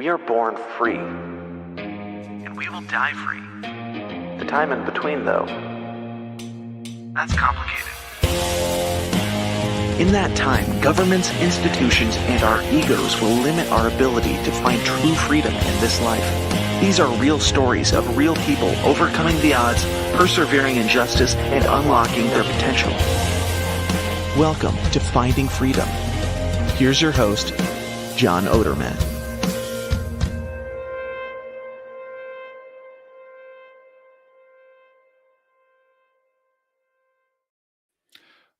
We are born free. And we will die free. The time in between, though, that's complicated. In that time, governments, institutions, and our egos will limit our ability to find true freedom in this life. These are real stories of real people overcoming the odds, persevering in justice, and unlocking their potential. Welcome to Finding Freedom. Here's your host, John Odermatt.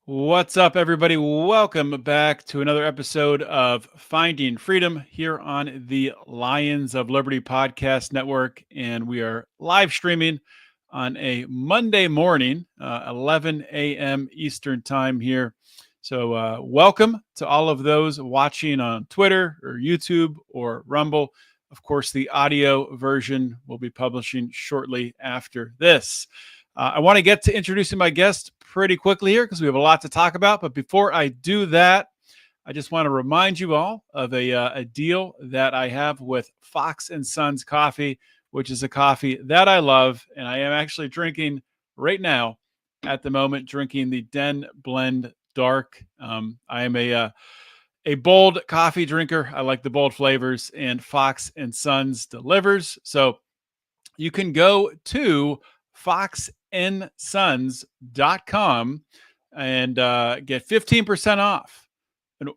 What's up, everybody? Welcome back to another episode of Finding Freedom here on the Lions of Liberty Podcast Network. And we are live streaming on a Monday morning, 11 a.m. Eastern time here. So welcome to all of those watching on Twitter or YouTube or Rumble. Of course, the audio version will be publishing shortly after this. I want to get to introducing my guest pretty quickly here because we have a lot to talk about. But before I do that, I just want to remind you all of a deal that I have with Fox & Sons Coffee, which is a coffee that I love. And I am actually drinking right now at the moment, drinking the Den Blend Dark. I am a bold coffee drinker. I like the bold flavors, and Fox & Sons delivers. So you can go to foxndsons.com and get 15% off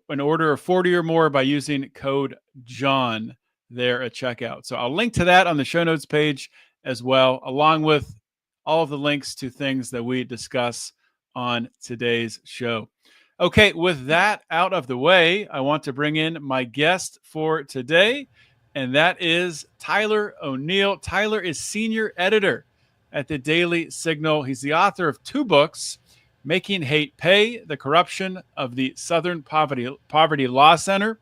an order of 40 or more by using code John there at checkout. So I'll link to that on the show notes page as well, along with all of the links to things that we discuss on today's show. Okay, with that out of the way, I want to bring in my guest for today, and that is Tyler O'Neill. Tyler is senior editor at the Daily Signal. He's the author of 2 books, Making Hate Pay, The Corruption of the Southern Poverty Law Center,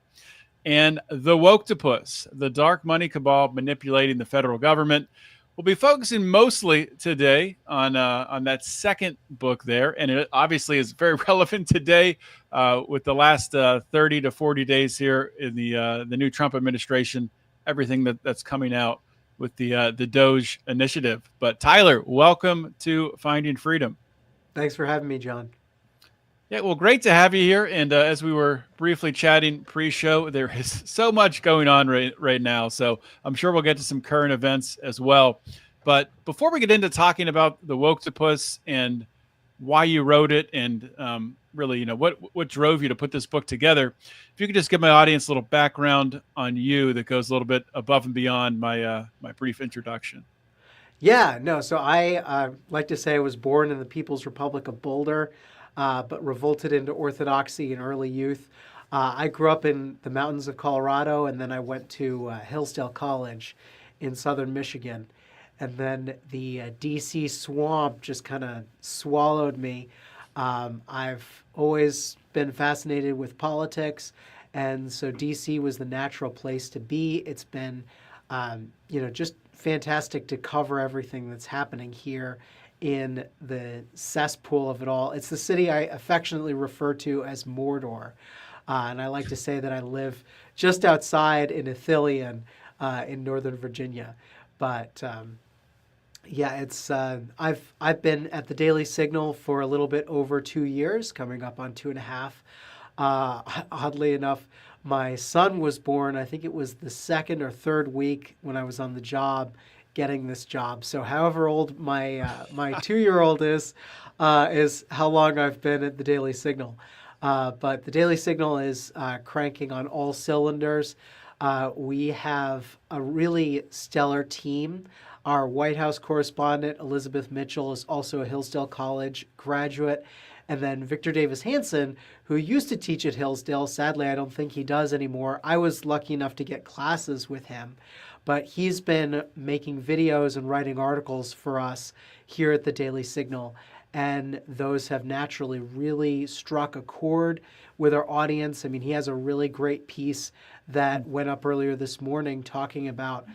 and The Woketopus, The Dark Money Cabal Manipulating the Federal Government. We'll be focusing mostly today on that second book there, and it obviously is very relevant today with the last 30 to 40 days here in the new Trump administration, everything that's coming out with the Doge initiative. But Tyler, welcome to Finding Freedom. Thanks for having me, John. Yeah, well, great to have you here. And as we were briefly chatting pre-show, there is so much going on right now. So I'm sure we'll get to some current events as well. But before we get into talking about the Woketopus and why you wrote it and really, what drove you to put this book together, if you could just give my audience a little background on you that goes a little bit above and beyond my brief introduction. Yeah, no. So I like to say I was born in the People's Republic of Boulder, but revolted into orthodoxy in early youth. I grew up in the mountains of Colorado, and then I went to Hillsdale College in southern Michigan. And then the D.C. swamp just kind of swallowed me. I've always been fascinated with politics, and so D.C. was the natural place to be. It's been, just fantastic to cover everything that's happening here in the cesspool of it all. It's the city I affectionately refer to as Mordor, and I like to say that I live just outside in Ithilien in Northern Virginia. But it's I've been at the Daily Signal for a little bit over 2 years, coming up on 2.5. Oddly enough, my son was born, I think it was the 2nd or 3rd week when I was on the job, getting this job. So however old my 2-year-old is how long I've been at the Daily Signal. But the Daily Signal is cranking on all cylinders. We have a really stellar team. Our White House correspondent, Elizabeth Mitchell, is also a Hillsdale College graduate. And then Victor Davis Hanson, who used to teach at Hillsdale. Sadly, I don't think he does anymore. I was lucky enough to get classes with him. But he's been making videos and writing articles for us here at the Daily Signal. And those have naturally really struck a chord with our audience. I mean, he has a really great piece that went up earlier this morning talking about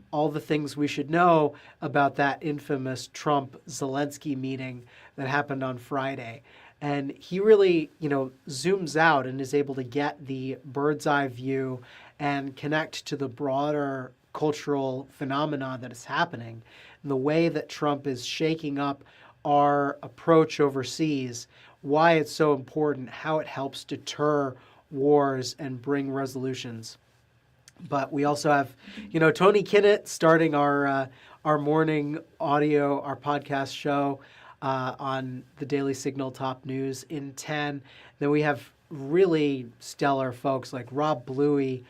all the things we should know about that infamous Trump-Zelensky meeting that happened on Friday. And he really, zooms out and is able to get the bird's eye view and connect to the broader cultural phenomena that is happening. And the way that Trump is shaking up our approach overseas, why it's so important, how it helps deter wars and bring resolutions. But we also have, Tony Kinnett starting our morning audio, our podcast show on the Daily Signal Top News in 10. Then we have really stellar folks like Rob Bluey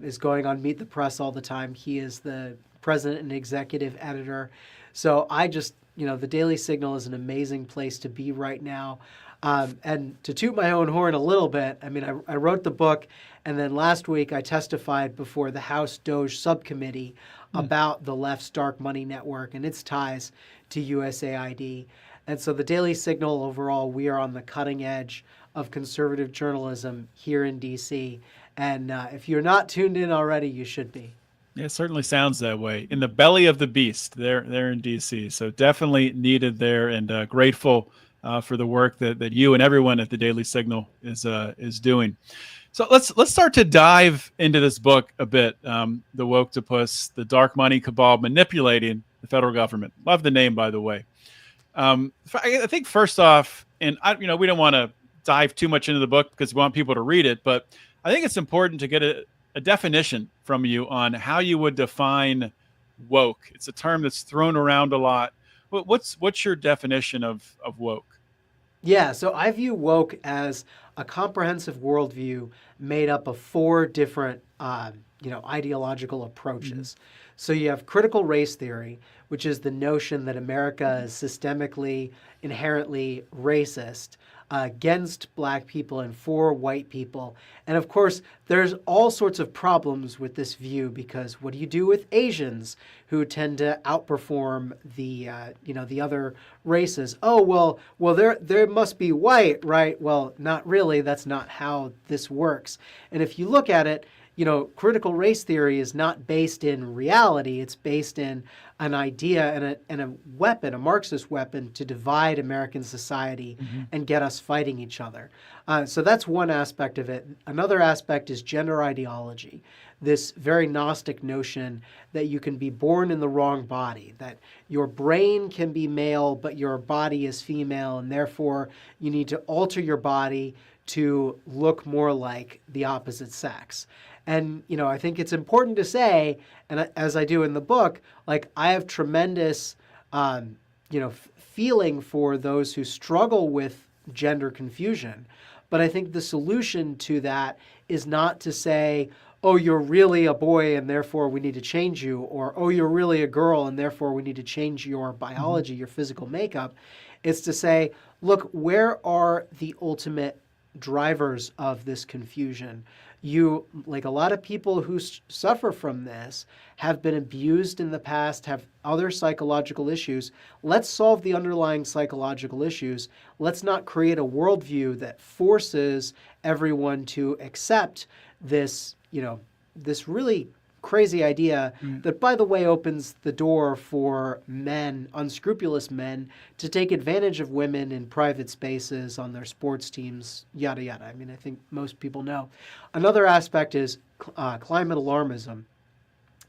is going on Meet the Press all the time. He is the president and executive editor. So I just, the Daily Signal is an amazing place to be right now. And to toot my own horn a little bit, I wrote the book, and then last week I testified before the House Doge Subcommittee about the left's dark money network and its ties to USAID. And so the Daily Signal overall, we are on the cutting edge of conservative journalism here in D.C. And if you're not tuned in already, you should be. Yeah, it certainly sounds that way. In the belly of the beast, there in D.C. So definitely needed there, and grateful for the work that you and everyone at the Daily Signal is doing. So let's start to dive into this book a bit. The Woketopus, the dark money cabal manipulating the federal government. Love the name, by the way. I think first off, and we don't want to dive too much into the book because we want people to read it, but I think it's important to get a definition from you on how you would define woke. It's a term that's thrown around a lot. What's your definition of woke? Yeah, so I view woke as a comprehensive worldview made up of 4 different, ideological approaches. Mm-hmm. So you have critical race theory, which is the notion that America is systemically, inherently racist against black people and for white people. And of course, there's all sorts of problems with this view, because what do you do with Asians who tend to outperform the other races? Oh, well, they must be white, right? Well, not really. That's not how this works. And if you look at it, critical race theory is not based in reality. It's based in an idea and a weapon, a Marxist weapon, to divide American society and get us fighting each other. So that's one aspect of it. Another aspect is gender ideology, this very Gnostic notion that you can be born in the wrong body, that your brain can be male, but your body is female, and therefore you need to alter your body to look more like the opposite sex. And, I think it's important to say, and as I do in the book, I have tremendous, feeling for those who struggle with gender confusion. But I think the solution to that is not to say, oh, you're really a boy and therefore we need to change you, or, oh, you're really a girl and therefore we need to change your biology, your physical makeup. It's to say, look, where are the ultimate drivers of this confusion? You, like a lot of people who suffer from this, have been abused in the past, have other psychological issues. Let's solve the underlying psychological issues. Let's not create a worldview that forces everyone to accept this, this really crazy idea that, by the way, opens the door for men, unscrupulous men, to take advantage of women in private spaces, on their sports teams, yada, yada. I think most people know. Another aspect is climate alarmism,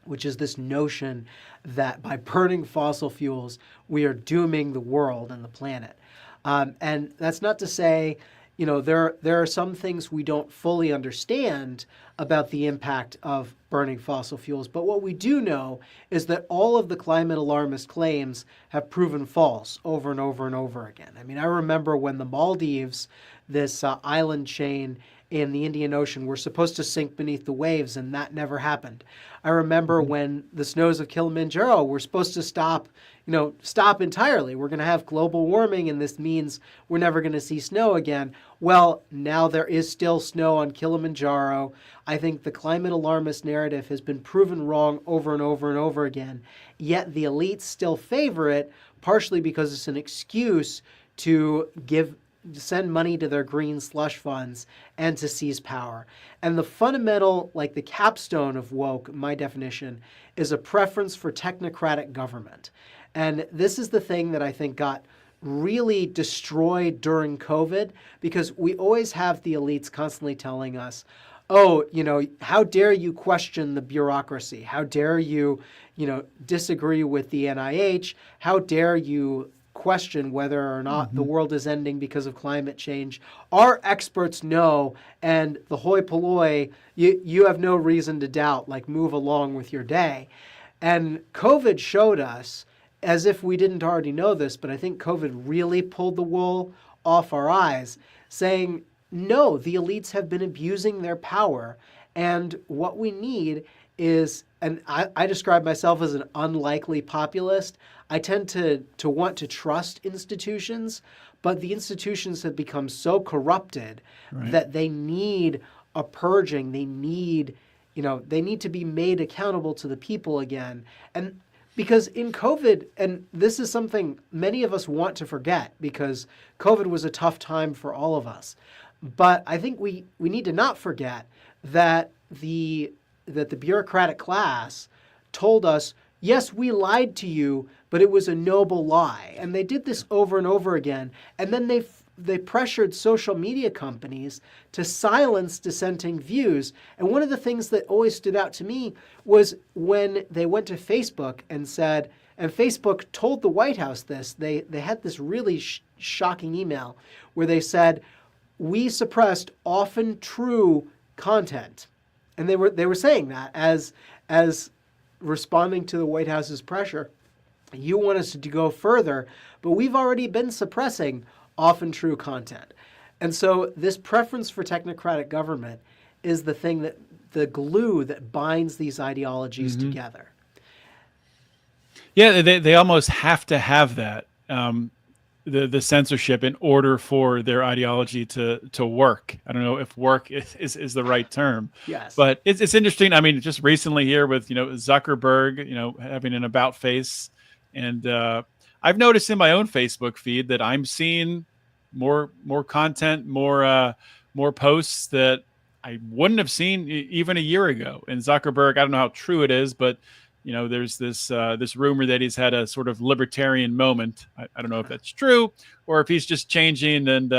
which is this notion that by burning fossil fuels, we are dooming the world and the planet. And that's not to say, there are some things we don't fully understand about the impact of burning fossil fuels. But what we do know is that all of the climate alarmist claims have proven false over and over and over again. I remember when the Maldives, this island chain in the Indian Ocean, were supposed to sink beneath the waves, and that never happened. I remember when the snows of Kilimanjaro were supposed to stop entirely. We're going to have global warming, and this means we're never going to see snow again. Well, now there is still snow on Kilimanjaro. I think the climate alarmist narrative has been proven wrong over and over and over again, yet the elites still favor it, partially because it's an excuse to send money to their green slush funds and to seize power. And the fundamental, the capstone of woke, my definition, is a preference for technocratic government. And this is the thing that I think got really destroyed during COVID, because we always have the elites constantly telling us, oh, how dare you question the bureaucracy? How dare you, disagree with the NIH? How dare you question whether or not the world is ending because of climate change? Our experts know, and the hoi polloi, you have no reason to doubt, like move along with your day. And COVID showed us, as if we didn't already know this, but I think COVID really pulled the wool off our eyes, saying, no, the elites have been abusing their power. And what we need is, and I describe myself as an unlikely populist. I tend to want to trust institutions, but the institutions have become so corrupted that they need a purging. They need to be made accountable to the people again. And because in COVID, and this is something many of us want to forget, because COVID was a tough time for all of us. But I think we need to not forget that the bureaucratic class told us, yes, we lied to you, but it was a noble lie. And they did this over and over again. And then they pressured social media companies to silence dissenting views. And one of the things that always stood out to me was when they went to Facebook and said, and Facebook told the White House this, they had this really shocking email where they said, we suppressed often true content. And they were saying that as responding to the White House's pressure. You want us to go further, but we've already been suppressing often true content. And so this preference for technocratic government is the thing the glue that binds these ideologies together. Yeah, they almost have to have that. The censorship in order for their ideology to work. I don't know if work is the right term. Yes. But it's interesting. I mean, just recently here with, Zuckerberg, having an about face. And I've noticed in my own Facebook feed that I'm seeing more content, more posts that I wouldn't have seen even a year ago. And Zuckerberg, I don't know how true it is, but there's this rumor that he's had a sort of libertarian moment. I don't know if that's true or if he's just changing and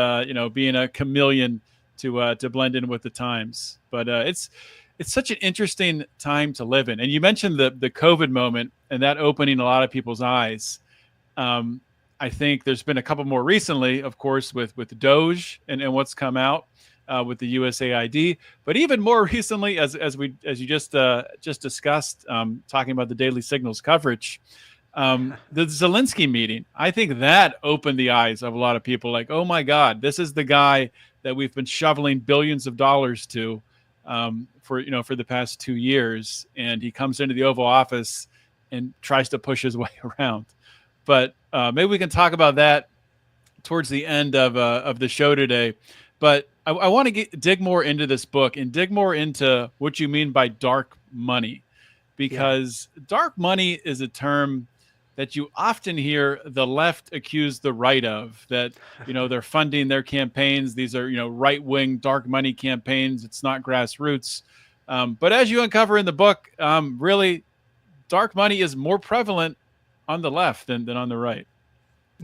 being a chameleon to blend in with the times. But it's such an interesting time to live in. And you mentioned the COVID moment and that opening a lot of people's eyes. I think there's been a couple more recently, of course, with Doge and what's come out. With the USAID, but even more recently, as you just discussed, talking about the Daily Signal's coverage, the Zelensky meeting. I think that opened the eyes of a lot of people. Like, oh my God, this is the guy that we've been shoveling billions of dollars to for the past 2 years, and he comes into the Oval Office and tries to push his way around. But maybe we can talk about that towards the end of the show today. But I want to dig more into this book and dig more into what you mean by dark money, because dark money is a term that you often hear the left accuse the right of, that, they're funding their campaigns. These are, right-wing dark money campaigns. It's not grassroots. But as you uncover in the book, really, dark money is more prevalent on the left than on the right.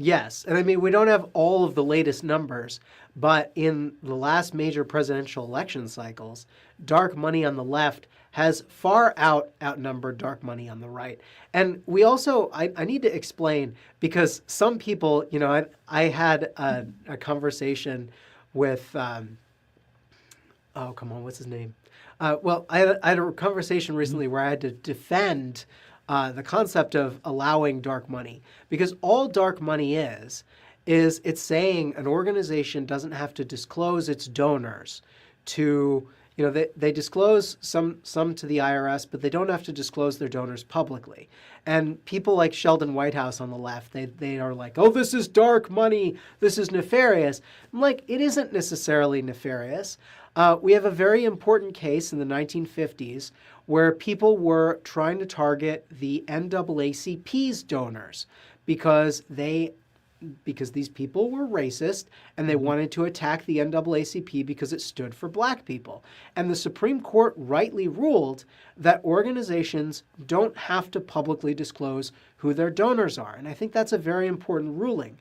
Yes. And I mean, we don't have all of the latest numbers, but in the last major presidential election cycles, dark money on the left has far outnumbered dark money on the right. And we also, I need to explain, because some people, I had a conversation with, what's his name? I had a conversation recently where I had to defend the concept of allowing dark money, because all dark money is it's saying an organization doesn't have to disclose its donors to, they disclose some to the IRS, but they don't have to disclose their donors publicly. And people like Sheldon Whitehouse on the left, they are like, oh, this is dark money, this is nefarious. I'm like, it isn't necessarily nefarious. We have a very important case in the 1950s where people were trying to target the NAACP's donors because these people were racist and they wanted to attack the NAACP because it stood for black people. And the Supreme Court rightly ruled that organizations don't have to publicly disclose who their donors are. And I think that's a very important ruling.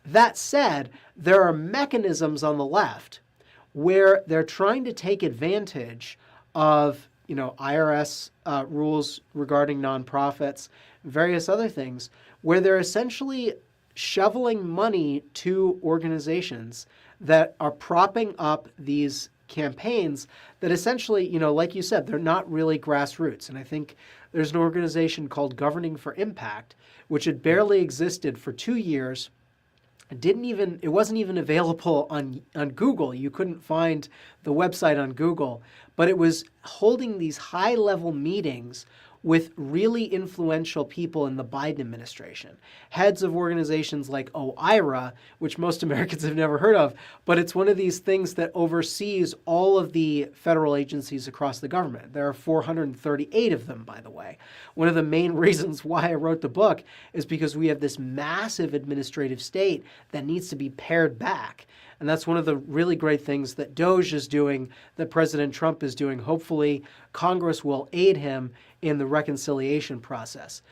That said, there are mechanisms on the left where they're trying to take advantage of, IRS rules regarding nonprofits, various other things, where they're essentially shoveling money to organizations that are propping up these campaigns that essentially, like you said, they're not really grassroots. And I think there's an organization called Governing for Impact, which had barely existed for 2 years. It wasn't even available on Google. You couldn't find the website on Google, but it was holding these high-level meetings with really influential people in the Biden administration, heads of organizations like OIRA, which most Americans have never heard of, but it's one of these things that oversees all of the federal agencies across the government. There are 438 of them, by the way. One of the main reasons why I wrote the book is because we have this massive administrative state that needs to be pared back. And that's one of the really great things that DOJ is doing, that President Trump is doing. Hopefully, Congress will aid him in the reconciliation process.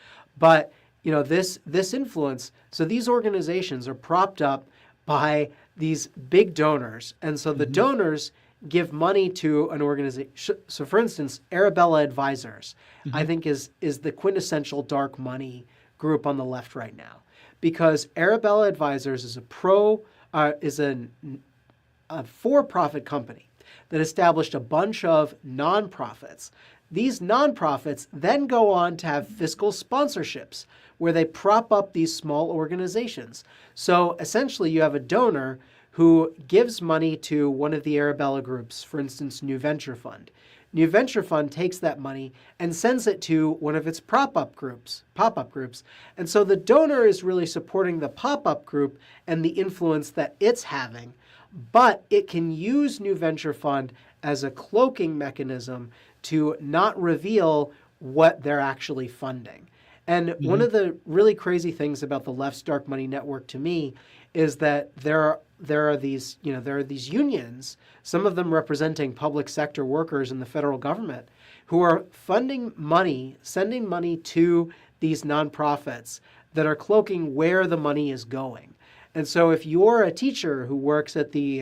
But, this influence, so these organizations are propped up by these big donors. And so the donors give money to an organization. So for instance, Arabella Advisors, I think is the quintessential dark money group on the left right now. Because Arabella Advisors is a for-profit company that established a bunch of nonprofits. These nonprofits then go on to have fiscal sponsorships where they prop up these small organizations. So essentially you have a donor who gives money to one of the Arabella groups, for instance, New Venture Fund. New Venture Fund takes that money and sends it to one of its pop-up groups. And so the donor is really supporting the pop-up group and the influence that it's having, but it can use New Venture Fund as a cloaking mechanism to not reveal what they're actually funding. And one of the really crazy things about the left's dark money network to me is that there are these unions, some of them representing public sector workers in the federal government, who are funding money, sending money to these nonprofits that are cloaking where the money is going. And so if you're a teacher who works at the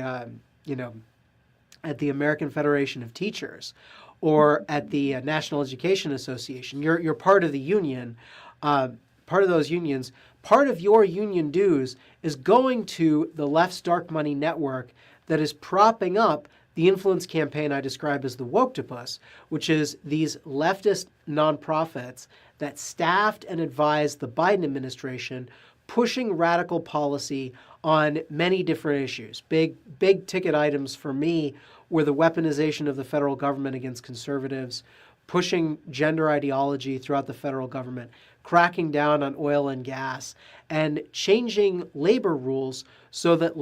American Federation of Teachers or at the National Education Association, you're part of the union, part of those unions, part of your union dues is going to the left's dark money network that is propping up the influence campaign I describe as the Woketopus, which is these leftist nonprofits that staffed and advised the Biden administration, pushing radical policy on many different issues. Big ticket items for me were the weaponization of the federal government against conservatives, pushing gender ideology throughout the federal government, cracking down on oil and gas, and changing labor rules so that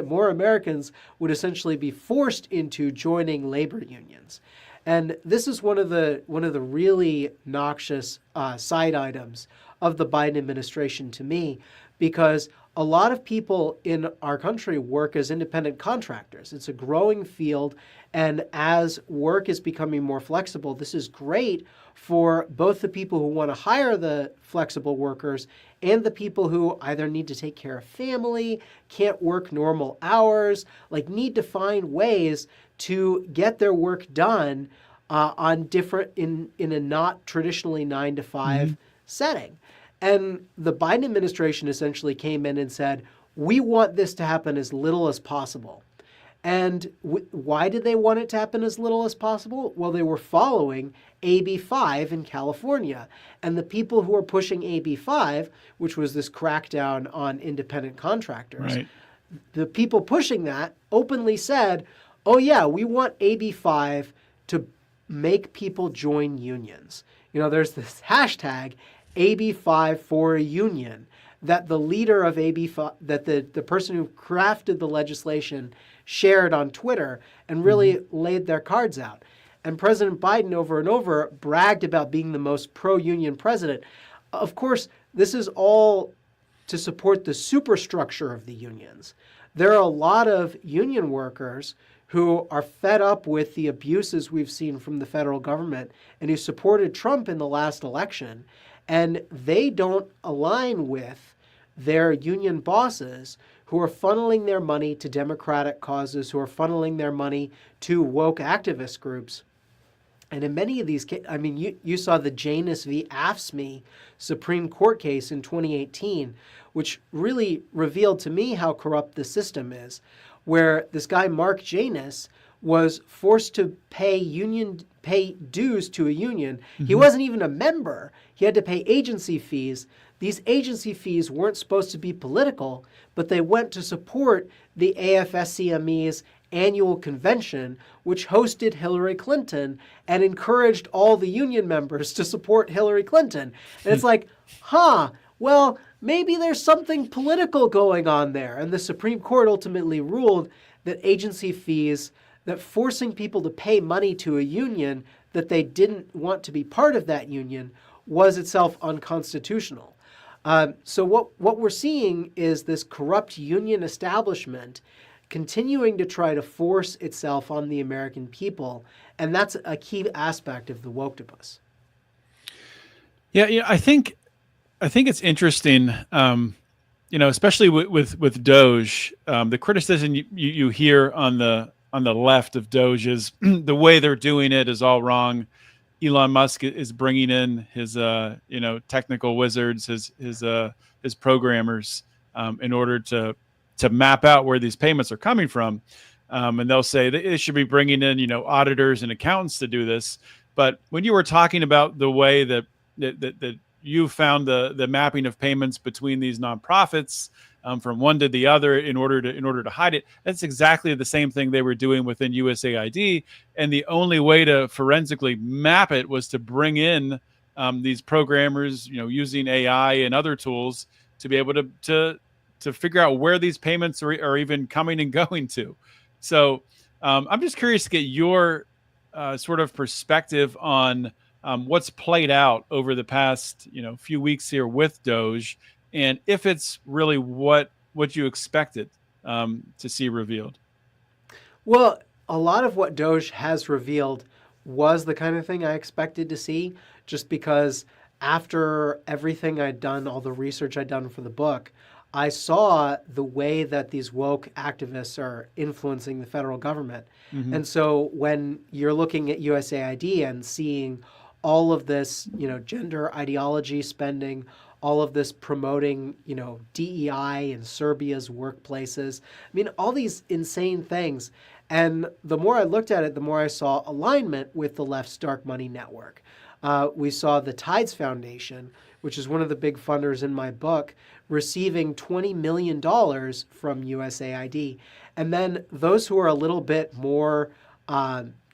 more Americans would essentially be forced into joining labor unions. And this is one of the really noxious side items of the Biden administration to me, because a lot of people in our country work as independent contractors. It's a growing field, and as work is becoming more flexible, this is great for both the people who want to hire the flexible workers and the people who either need to take care of family, can't work normal hours, need to find ways to get their work done in a not traditionally 9-to-5 setting. And the Biden administration essentially came in and said, we want this to happen as little as possible. And why did they want it to happen as little as possible? Well, they were following AB 5 in California. And the people who were pushing AB 5, which was this crackdown on independent contractors, Right. The people pushing that openly said, oh yeah, we want AB 5 to make people join unions. There's this hashtag AB 5 for a union that the leader of AB 5, that the person who crafted the legislation shared on Twitter and really laid their cards out. And President Biden over and over bragged about being the most pro-union president. Of course, this is all to support the superstructure of the unions. There are a lot of union workers who are fed up with the abuses we've seen from the federal government and who supported Trump in the last election, and they don't align with their union bosses who are funneling their money to democratic causes, who are funneling their money to woke activist groups. And in many of these cases, I mean, you saw the Janus v. AFSCME Supreme Court case in 2018, which really revealed to me how corrupt the system is, where this guy, Mark Janus, was forced to pay dues to a union. He wasn't even a member. He had to pay agency fees. These agency fees weren't supposed to be political, but they went to support the AFSCME's annual convention, which hosted Hillary Clinton and encouraged all the union members to support Hillary Clinton. And it's like, well, maybe there's something political going on there. And the Supreme Court ultimately ruled that agency fees, that forcing people to pay money to a union that they didn't want to be part of that union, was itself unconstitutional. So what we're seeing is this corrupt union establishment continuing to try to force itself on the American people, and that's a key aspect of the Woketopus. Yeah, I think it's interesting, especially with Doge. The criticism you hear on the left of Doge is the way they're doing it is all wrong. Elon Musk is bringing in his technical wizards, his programmers, in order to map out where these payments are coming from. And they'll say they should be bringing in, auditors and accountants to do this. But when you were talking about the way that you found the mapping of payments between these nonprofits from one to the other in order to hide it, that's exactly the same thing they were doing within USAID. And the only way to forensically map it was to bring in these programmers, using AI and other tools to be able to figure out where these payments are even coming and going to. So I'm just curious to get your sort of perspective on what's played out over the past few weeks here with Doge, and if it's really what you expected to see revealed. Well, a lot of what Doge has revealed was the kind of thing I expected to see, just because after everything I'd done, all the research I'd done for the book, I saw the way that these woke activists are influencing the federal government. Mm-hmm. And so when you're looking at USAID and seeing all of this, gender ideology spending, all of this promoting, DEI in Serbia's workplaces, all these insane things. And the more I looked at it, the more I saw alignment with the left's dark money network. We saw the Tides Foundation, which is one of the big funders in my book, receiving $20 million from USAID. And then those who are a little bit more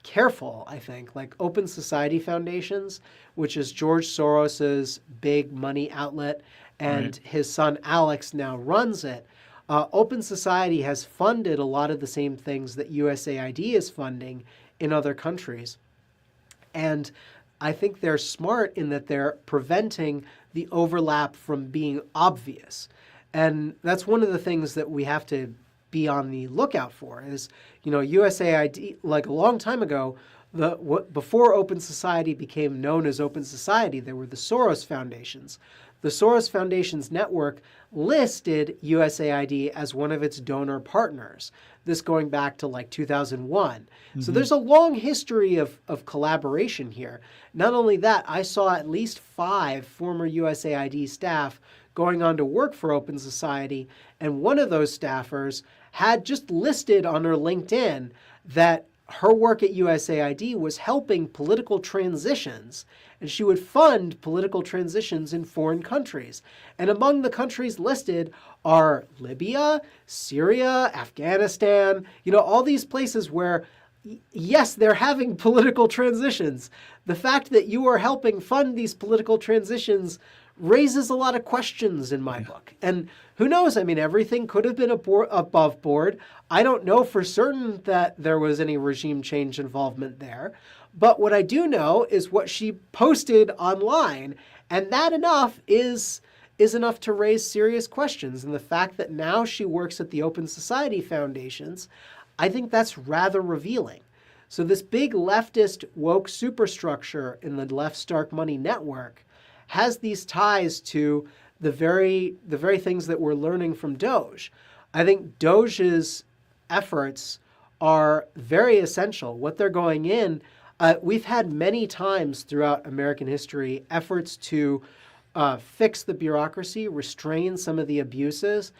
careful, I think, like Open Society Foundations, which is George Soros's big money outlet, and his son Alex now runs it. Open Society has funded a lot of the same things that USAID is funding in other countries. And I think they're smart in that they're preventing the overlap from being obvious. And that's one of the things that we have to be on the lookout for is, USAID, like a long time ago, before Open Society became known as Open Society, there were the Soros Foundations. The Soros Foundations network listed USAID as one of its donor partners, this going back to like 2001. Mm-hmm. So there's a long history of collaboration here. Not only that, I saw at least 5 former USAID staff going on to work for Open Society, and one of those staffers had just listed on her LinkedIn that her work at USAID was helping political transitions, and she would fund political transitions in foreign countries. And among the countries listed are Libya, Syria, Afghanistan, all these places where, yes, they're having political transitions. The fact that you are helping fund these political transitions raises a lot of questions in my book. And who knows? Everything could have been above board. I don't know for certain that there was any regime change involvement there. But what I do know is what she posted online. And that is enough to raise serious questions. And the fact that now she works at the Open Society Foundations, I think that's rather revealing. So this big leftist woke superstructure in the left's dark money network has these ties to the very things that we're learning from Doge. I think Doge's efforts are very essential. What they're going in, we've had many times throughout American history efforts to fix the bureaucracy, restrain some of the abuses.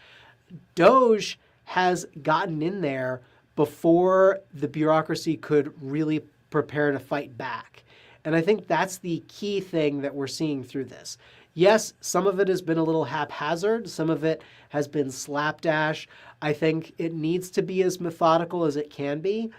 Doge has gotten in there before the bureaucracy could really prepare to fight back. And I think that's the key thing that we're seeing through this. Yes, some of it has been a little haphazard. Some of it has been slapdash. I think it needs to be as methodical as it can be.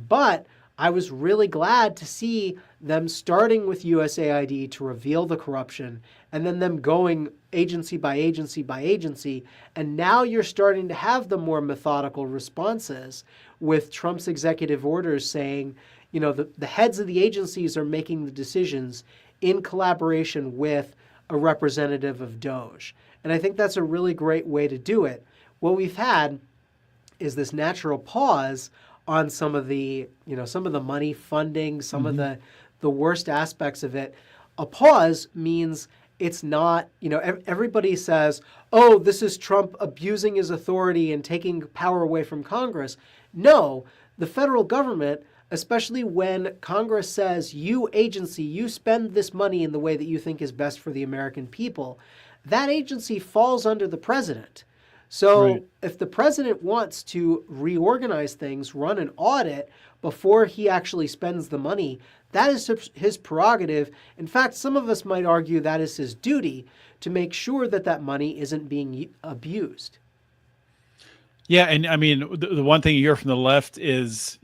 But I was really glad to see them starting with USAID to reveal the corruption and then them going agency by agency by agency. And now you're starting to have the more methodical responses with Trump's executive orders saying, you know, the heads of the agencies are making the decisions in collaboration with a representative of Doge. And I think that's a really great way to do it. What we've had is this natural pause on some of the money funding, some of the worst aspects of it. A pause means it's not, everybody says, oh, this is Trump abusing his authority and taking power away from Congress. No, the federal government, especially when Congress says, you agency, you spend this money in the way that you think is best for the American people, that agency falls under the president. So if the president wants to reorganize things, run an audit before he actually spends the money, that is his prerogative. In fact, some of us might argue that is his duty to make sure that that money isn't being abused. Yeah, and I mean, the one thing you hear from the left is,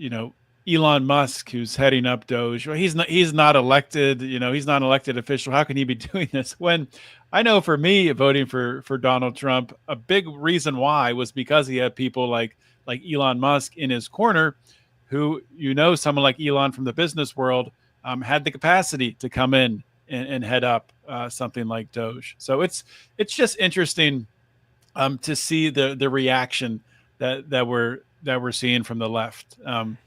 Elon Musk, who's heading up Doge, well, he's not elected, he's not an elected official. How can he be doing this? When I know for me, voting for Donald Trump, a big reason why was because he had people like Elon Musk in his corner, who, someone like Elon from the business world had the capacity to come in and head up something like Doge. So it's just interesting to see the reaction that we're seeing from the left. I'm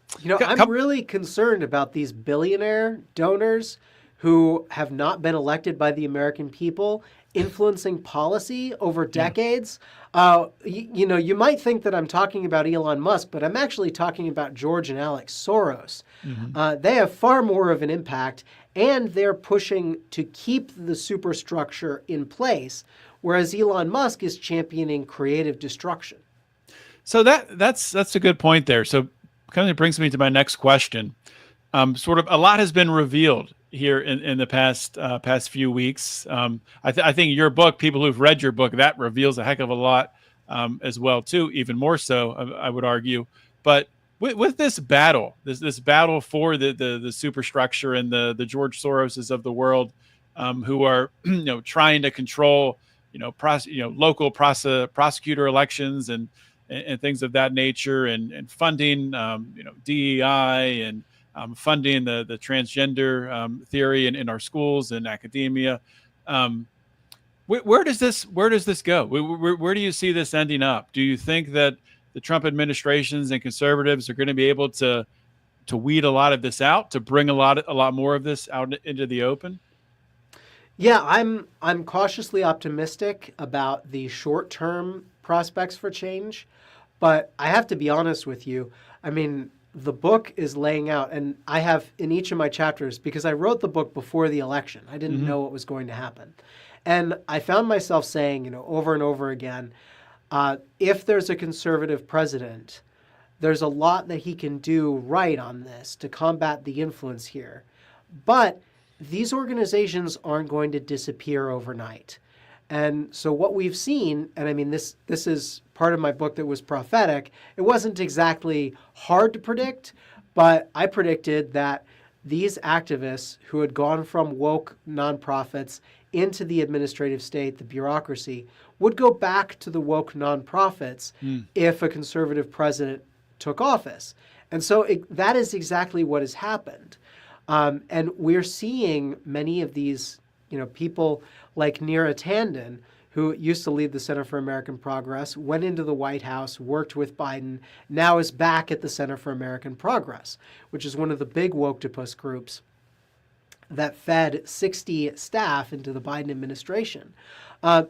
really concerned about these billionaire donors who have not been elected by the American people, influencing policy over decades. You might think that I'm talking about Elon Musk, but I'm actually talking about George and Alex Soros. They have far more of an impact, and they're pushing to keep the superstructure in place, whereas Elon Musk is championing creative destruction. So that's a good point there. So kind of brings me to my next question. Sort of a lot has been revealed here in the past few weeks. I think your book, people who've read your book, that reveals a heck of a lot as well too, even more so, I would argue. But with this battle, this battle for the superstructure and the George Soroses of the world, who are trying to control local prosecutor elections and things of that nature, and funding DEI and funding the transgender theory in our schools and academia. Where does this go? Where do you see this ending up? Do you think that the Trump administrations and conservatives are going to be able to weed a lot of this out, to bring a lot more of this out into the open? Yeah, I'm cautiously optimistic about the short-term prospects for change, but I have to be honest with you. I mean, the book is laying out, and I have in each of my chapters, because I wrote the book before the election. I didn't know what was going to happen. And I found myself saying, over and over again, if there's a conservative president, there's a lot that he can do right on this to combat the influence here. But these organizations aren't going to disappear overnight. And so what we've seen, and I mean, this is part of my book that was prophetic. It wasn't exactly hard to predict, but I predicted that these activists who had gone from woke nonprofits into the administrative state, the bureaucracy, would go back to the woke nonprofits if a conservative president took office. And so that is exactly what has happened. And we're seeing many of these, people like Neera Tanden, who used to lead the Center for American Progress, went into the White House, worked with Biden, now is back at the Center for American Progress, which is one of the big Woketopus groups. that fed 60 staff into the Biden administration.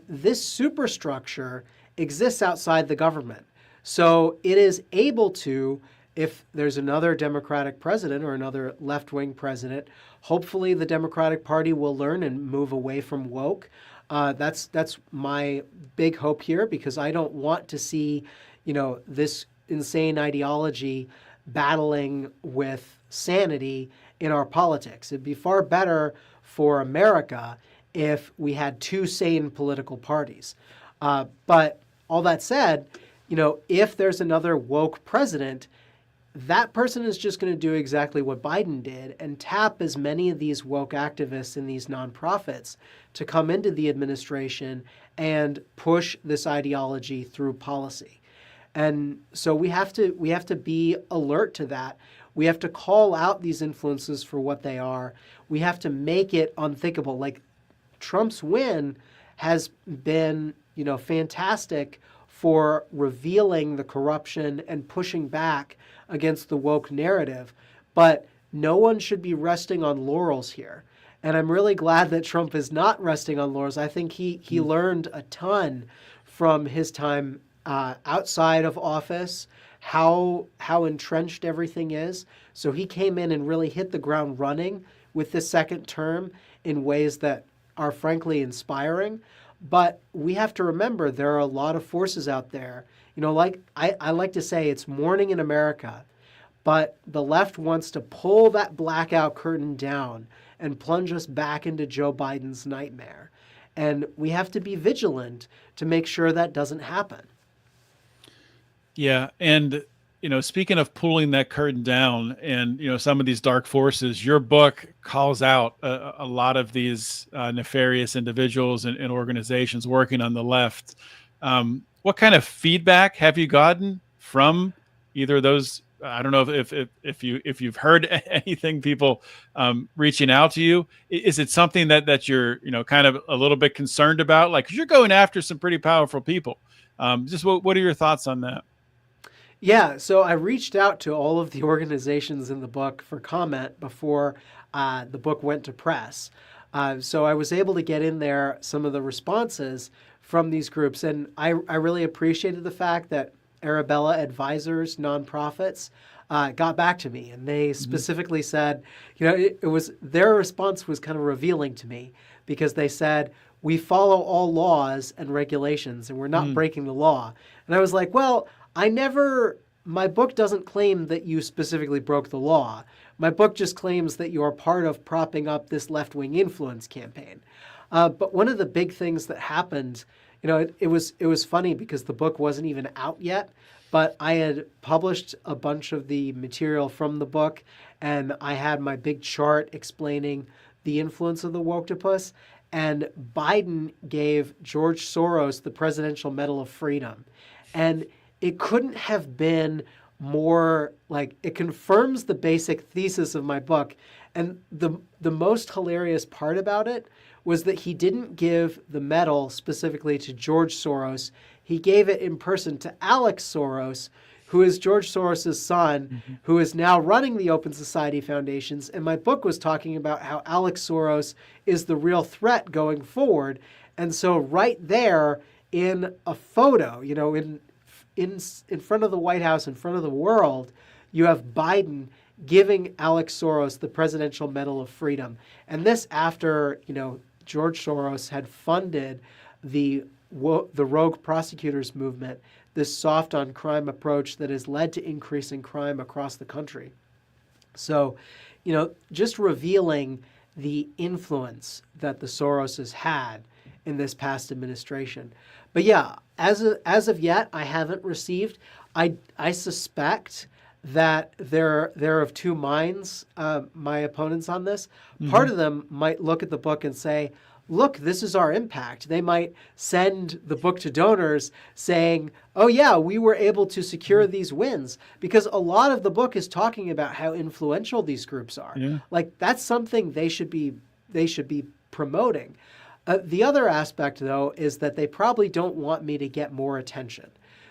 This superstructure exists outside the government. So it is able to, if there's another Democratic president or another left-wing president, hopefully the Democratic Party will learn and move away from woke. That's my big hope here, because I don't want to see, this insane ideology battling with sanity in our politics. It'd be far better for America if we had two sane political parties. But all that said, if there's another woke president, that person is just going to do exactly what Biden did and tap as many of these woke activists and these nonprofits to come into the administration and push this ideology through policy. And so we have to be alert to that. We have to call out these influences for what they are. We have to make it unthinkable. Like, Trump's win has been, fantastic for revealing the corruption and pushing back against the woke narrative. But no one should be resting on laurels here. And I'm really glad that Trump is not resting on laurels. I think he learned a ton from his time outside of office, how entrenched everything is. So he came in and really hit the ground running with this second term in ways that are frankly inspiring. But we have to remember there are a lot of forces out there. Like I like to say, it's morning in America, but the left wants to pull that blackout curtain down and plunge us back into Joe Biden's nightmare. And we have to be vigilant to make sure that doesn't happen. Yeah. And, speaking of pulling that curtain down and, some of these dark forces, your book calls out a lot of these nefarious individuals and organizations working on the left. What kind of feedback have you gotten from either of those? I don't know if you've heard anything, people reaching out to you. Is it something that you're, kind of a little bit concerned about? Like, 'cause you're going after some pretty powerful people. Just what are your thoughts on that? Yeah, so I reached out to all of the organizations in the book for comment before the book went to press. So I was able to get in there some of the responses from these groups. And I really appreciated the fact that Arabella Advisors, nonprofits, got back to me. And they specifically said, it was their response was kind of revealing to me, because they said, we follow all laws and regulations and we're not breaking the law. And I was like, well, my book doesn't claim that you specifically broke the law. My book just claims that you are part of propping up this left-wing influence campaign. But one of the big things that happened, it was funny because the book wasn't even out yet, but I had published a bunch of the material from the book, and I had my big chart explaining the influence of the Woketopus, and Biden gave George Soros the Presidential Medal of Freedom. And it couldn't have been more, like, it confirms the basic thesis of my book. And the most hilarious part about it was that he didn't give the medal specifically to George Soros. He gave it in person to Alex Soros, who is George Soros' son, who is now running the Open Society Foundations. And my book was talking about how Alex Soros is the real threat going forward. And so right there in a photo, in front of the White House, in front of the world, you have Biden giving Alex Soros the Presidential Medal of Freedom. And this after, George Soros had funded the rogue prosecutors movement, this soft on crime approach that has led to increasing crime across the country. So, just revealing the influence that the Soroses had in this past administration. But yeah, as of yet, I haven't received. I suspect that they're of two minds, my opponents on this. Part of them might look at the book and say, look, this is our impact. They might send the book to donors saying, oh yeah, we were able to secure these wins, because a lot of the book is talking about how influential these groups are. Yeah. Like, that's something they should be promoting. The other aspect, though, is that they probably don't want me to get more attention.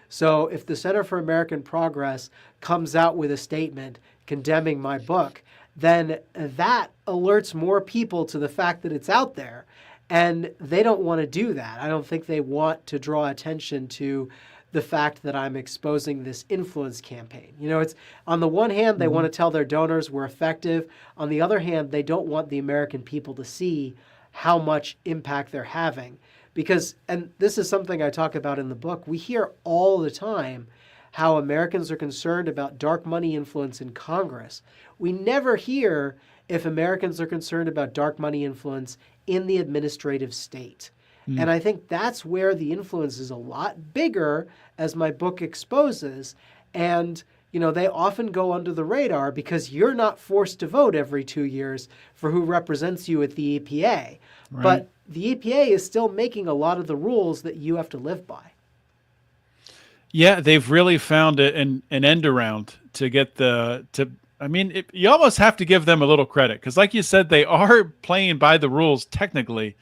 So if the Center for American Progress comes out with a statement condemning my book, then that alerts more people to the fact that it's out there. And they don't want to do that. I don't think they want to draw attention to the fact that I'm exposing this influence campaign. It's on the one hand, they want to tell their donors we're effective. On the other hand, they don't want the American people to see how much impact they're having. Because, and this is something I talk about in the book, we hear all the time how Americans are concerned about dark money influence in Congress. We never hear if Americans are concerned about dark money influence in the administrative state. And I think that's where the influence is a lot bigger, as my book exposes. And, they often go under the radar because you're not forced to vote every 2 years for who represents you at the EPA. Right. But the EPA is still making a lot of the rules that you have to live by. Yeah, they've really found an end around to get you almost have to give them a little credit because, like you said, they are playing by the rules technically.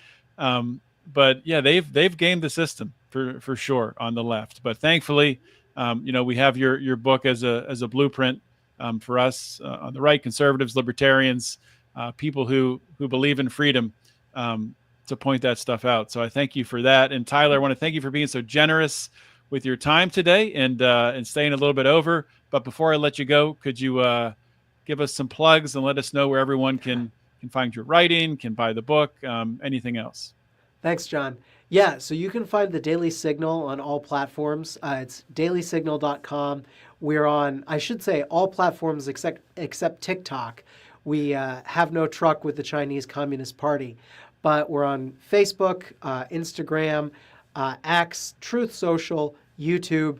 But yeah, they've gamed the system for sure on the left. But thankfully, we have your book as a blueprint for us on the right, conservatives, libertarians, people who believe in freedom, to point that stuff out. So I thank you for that. And Tyler, I want to thank you for being so generous with your time today and staying a little bit over. But before I let you go, could you give us some plugs and let us know where everyone can find your writing, can buy the book, anything else? Thanks, John. Yeah, so you can find the Daily Signal on all platforms. It's dailysignal.com. We're on, I should say, all platforms except TikTok. We have no truck with the Chinese Communist Party. But we're on Facebook, Instagram, X, Truth Social, YouTube.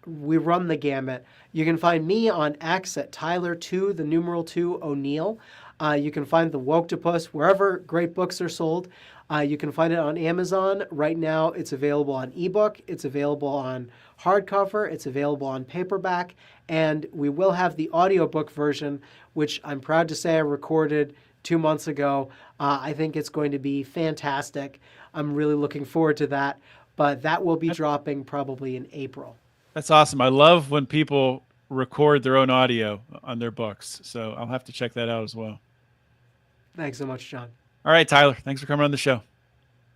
We run the gamut. You can find me on X at Tyler2, the numeral 2 O'Neill. You can find the Woketopus wherever great books are sold. You can find it on Amazon. Right now, it's available on ebook. It's available on hardcover. It's available on paperback. And we will have the audiobook version, which I'm proud to say I recorded 2 months ago. I think it's going to be fantastic. I'm really looking forward to that. But that will be dropping probably in April. That's awesome. I love when people record their own audio on their books. So I'll have to check that out as well. Thanks so much, John. All right, Tyler. Thanks for coming on the show.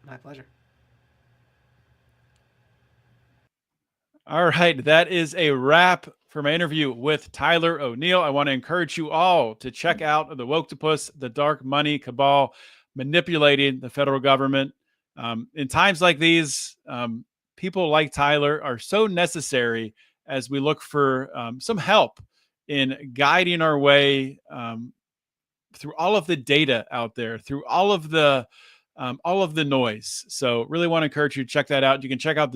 My pleasure. All right. That is a wrap for my interview with Tyler O'Neill. I want to encourage you all to check out the Woketopus, the dark money cabal manipulating the federal government. In times like these, people like Tyler are so necessary as we look for some help in guiding our way through all of the data out there, through all of the noise. So really want to encourage you to check that out. You can check out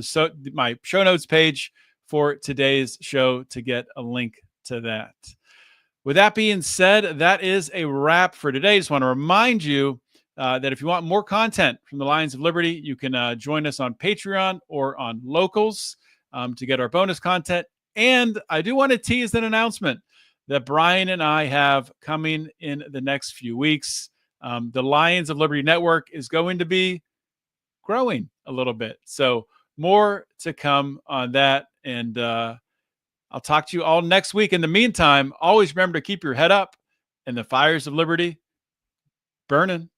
my show notes page for today's show to get a link to that. With that being said, that is a wrap for today. Just want to remind you that if you want more content from the Lions of Liberty, you can join us on Patreon or on Locals to get our bonus content. And I do want to tease an announcement that Brian and I have coming in the next few weeks. The Lions of Liberty Network is going to be growing a little bit. So more to come on that. And I'll talk to you all next week. In the meantime, always remember to keep your head up and the fires of liberty burning.